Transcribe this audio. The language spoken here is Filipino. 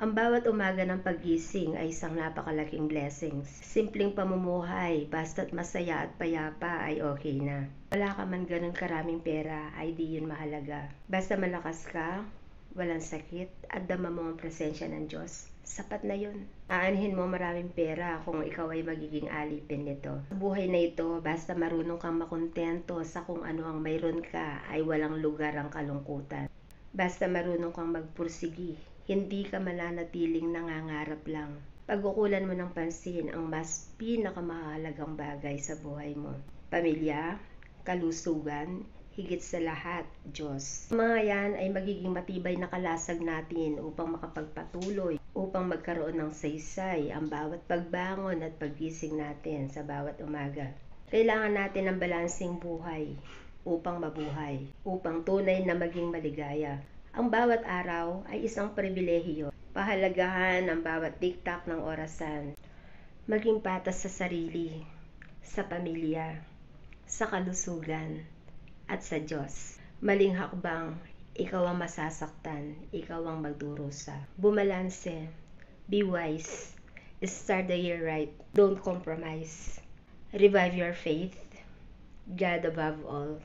Ang bawat umaga ng paggising ay isang napakalaking blessings. Simpleng pamumuhay, basta't masaya at payapa ay okay na. Wala ka man ganun karaming pera, ay di yun mahalaga. Basta malakas ka, walang sakit, at dama mo ang presensya ng Diyos. Sapat na yun. Aanhin mo maraming pera kung ikaw ay magiging alipin nito. Sa buhay na ito, basta marunong kang makontento sa kung ano ang mayroon ka, ay walang lugar ang kalungkutan. Basta marunong kang magpursigi, hindi ka mananatiling nangangarap lang. Pagkukulan mo ng pansin ang mas pinakamahalagang bagay sa buhay mo. Pamilya, kalusugan, higit sa lahat, Diyos. Ang mga yan ay magiging matibay na kalasag natin upang makapagpatuloy, upang magkaroon ng saysay ang bawat pagbangon at paggising natin sa bawat umaga. Kailangan natin ng balansing buhay upang mabuhay, upang tunay na maging maligaya. Ang bawat araw ay isang pribilehiyo. Pahalagahan ang bawat tiktak ng orasan. Maging patas sa sarili, sa pamilya, sa kalusugan, at sa Diyos. Maling hakbang, ikaw ang masasaktan, ikaw ang magdurusa. Bumalanse, be wise, start the year right, don't compromise. Revive your faith, God above all.